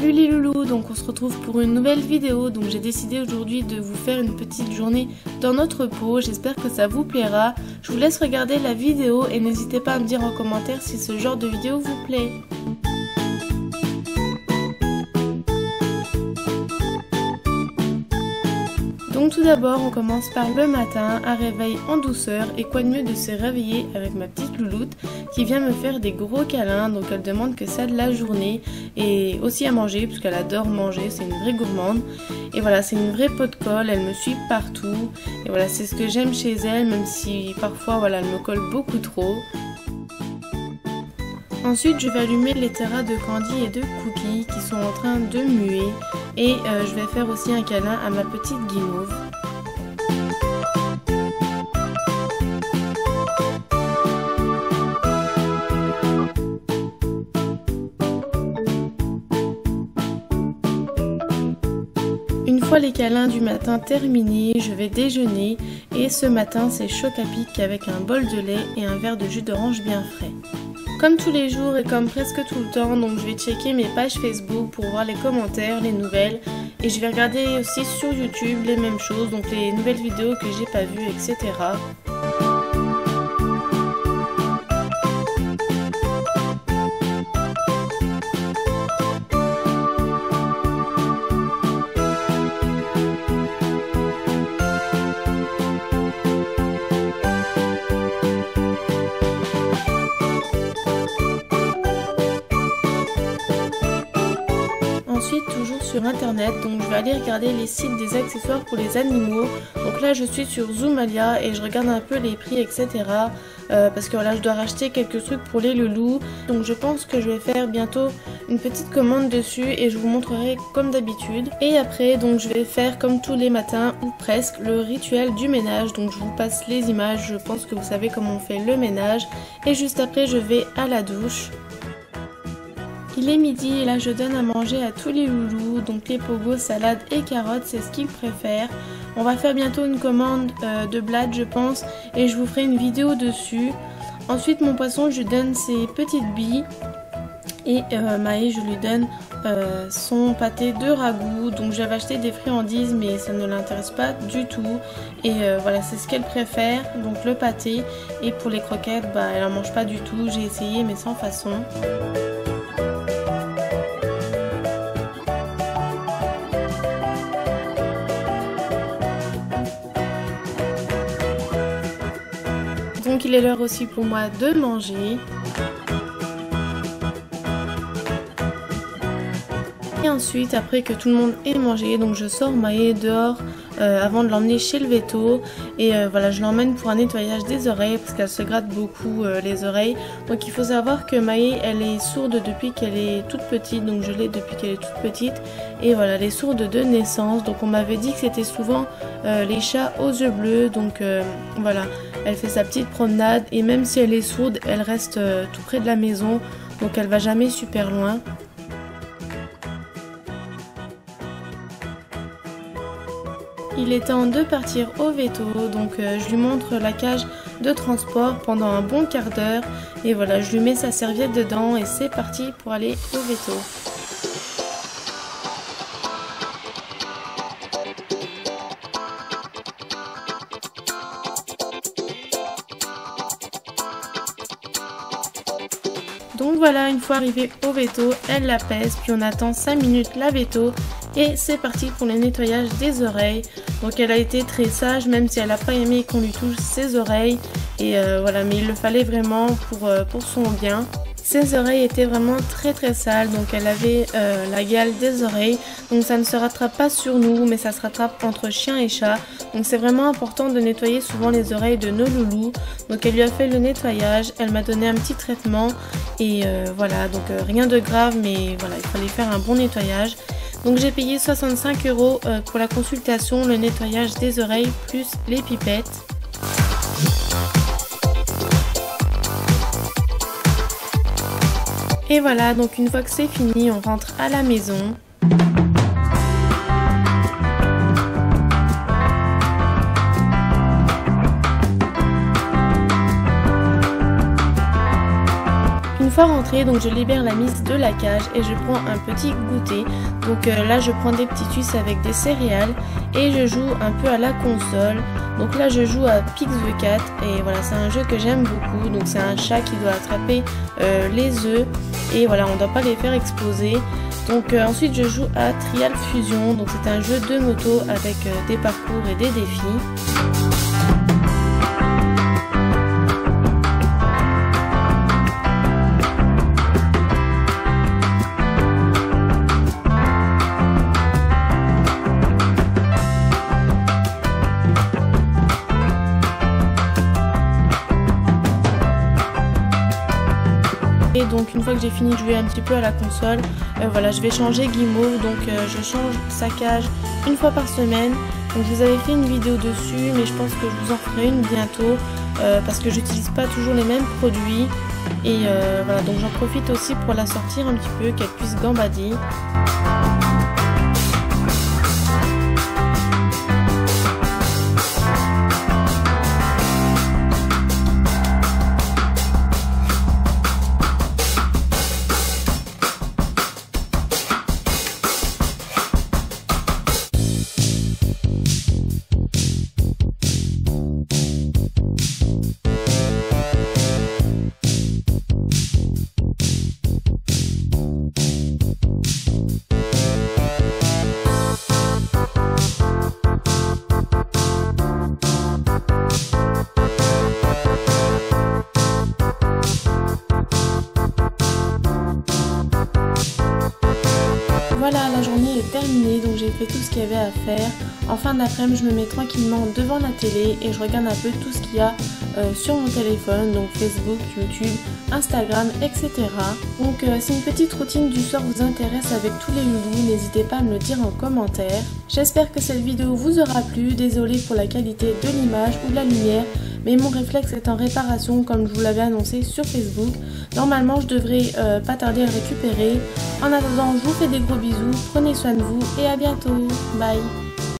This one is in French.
Salut les loulous, donc on se retrouve pour une nouvelle vidéo. Donc j'ai décidé aujourd'hui de vous faire une petite journée dans notre pot. J'espère que ça vous plaira. Je vous laisse regarder la vidéo et n'hésitez pas à me dire en commentaire si ce genre de vidéo vous plaît. Donc tout d'abord on commence par le matin, un réveil en douceur, et quoi de mieux de se réveiller avec ma petite louloute qui vient me faire des gros câlins. Donc elle demande que ça de la journée et aussi à manger puisqu'elle adore manger, c'est une vraie gourmande. Et voilà, c'est une vraie pot de colle, elle me suit partout et voilà, c'est ce que j'aime chez elle, même si parfois voilà, elle me colle beaucoup trop. Ensuite, je vais allumer les terras de Candy et de Cookie qui sont en train de muer. Et je vais faire aussi un câlin à ma petite guimauve. Une fois les câlins du matin terminés, je vais déjeuner. Et ce matin, c'est choc à pic avec un bol de lait et un verre de jus d'orange bien frais. Comme tous les jours et comme presque tout le temps, donc je vais checker mes pages Facebook pour voir les commentaires, les nouvelles. Et je vais regarder aussi sur YouTube les mêmes choses, donc les nouvelles vidéos que j'ai pas vues, etc. Ensuite, toujours sur internet, donc je vais aller regarder les sites des accessoires pour les animaux. Donc là je suis sur Zoomalia et je regarde un peu les prix, etc. Parce que voilà, je dois racheter quelques trucs pour les loulous. Donc je pense que je vais faire bientôt une petite commande dessus et je vous montrerai comme d'habitude. Et après, donc je vais faire comme tous les matins ou presque le rituel du ménage. Donc je vous passe les images, je pense que vous savez comment on fait le ménage. Et juste après je vais à la douche. Il est midi et là je donne à manger à tous les loulous, donc les pogos, salades et carottes, c'est ce qu'ils préfèrent. On va faire bientôt une commande de blade je pense et je vous ferai une vidéo dessus. Ensuite mon poisson je lui donne ses petites billes et Maë je lui donne son pâté de ragoût. Donc j'avais acheté des friandises mais ça ne l'intéresse pas du tout et voilà, c'est ce qu'elle préfère, donc le pâté. Et pour les croquettes, bah, elle en mange pas du tout, j'ai essayé mais sans façon. Donc il est l'heure aussi pour moi de manger. Et ensuite, après que tout le monde ait mangé, donc je sors Maë dehors avant de l'emmener chez le veto. Et voilà, je l'emmène pour un nettoyage des oreilles parce qu'elle se gratte beaucoup les oreilles. Donc il faut savoir que Maë, elle est sourde depuis qu'elle est toute petite. Donc je l'ai depuis qu'elle est toute petite. Et voilà, elle est sourde de naissance. Donc on m'avait dit que c'était souvent les chats aux yeux bleus. Donc voilà, elle fait sa petite promenade. Et même si elle est sourde, elle reste tout près de la maison. Donc elle va jamais super loin. Il est temps de partir au veto, donc je lui montre la cage de transport pendant un bon quart d'heure. Et voilà, je lui mets sa serviette dedans et c'est parti pour aller au veto. Donc voilà, une fois arrivée au veto, elle la pèse, puis on attend 5 minutes la veto et c'est parti pour le nettoyage des oreilles. Donc elle a été très sage, même si elle n'a pas aimé qu'on lui touche ses oreilles. Et voilà, mais il le fallait vraiment pour son bien. Ses oreilles étaient vraiment très sales, donc elle avait la gale des oreilles. Donc ça ne se rattrape pas sur nous, mais ça se rattrape entre chien et chat. Donc c'est vraiment important de nettoyer souvent les oreilles de nos loulous. Donc elle lui a fait le nettoyage, elle m'a donné un petit traitement. Et voilà, donc rien de grave, mais voilà, il fallait faire un bon nettoyage. Donc j'ai payé 65 € pour la consultation, le nettoyage des oreilles plus les pipettes. Et voilà, donc une fois que c'est fini, on rentre à la maison. Une Une fois rentrée, donc je libère la mise de la cage et je prends un petit goûter. Donc là je prends des petits tuiles avec des céréales et je joue un peu à la console. Donc là je joue à Pick the Cat et voilà, c'est un jeu que j'aime beaucoup. Donc c'est un chat qui doit attraper les œufs et voilà, on ne doit pas les faire exploser. Donc ensuite je joue à Trial Fusion, donc c'est un jeu de moto avec des parcours et des défis. Et donc une fois que j'ai fini de jouer un petit peu à la console, voilà, je vais changer Guimauve, donc je change sa cage une fois par semaine. Donc je vous avais fait une vidéo dessus, mais je pense que je vous en ferai une bientôt parce que j'utilise pas toujours les mêmes produits. Et voilà, donc j'en profite aussi pour la sortir un petit peu, qu'elle puisse gambader. Voilà, la journée est terminée, donc j'ai fait tout ce qu'il y avait à faire. En fin d'après-midi, je me mets tranquillement devant la télé et je regarde un peu tout ce qu'il y a sur mon téléphone, donc Facebook, YouTube, Instagram, etc. Donc si une petite routine du soir vous intéresse avec tous les loulous, n'hésitez pas à me le dire en commentaire. J'espère que cette vidéo vous aura plu, désolée pour la qualité de l'image ou de la lumière, mais mon réflexe est en réparation comme je vous l'avais annoncé sur Facebook. Normalement je devrais pas tarder à le récupérer. En attendant, je vous fais des gros bisous, prenez soin de vous et à bientôt. Bye.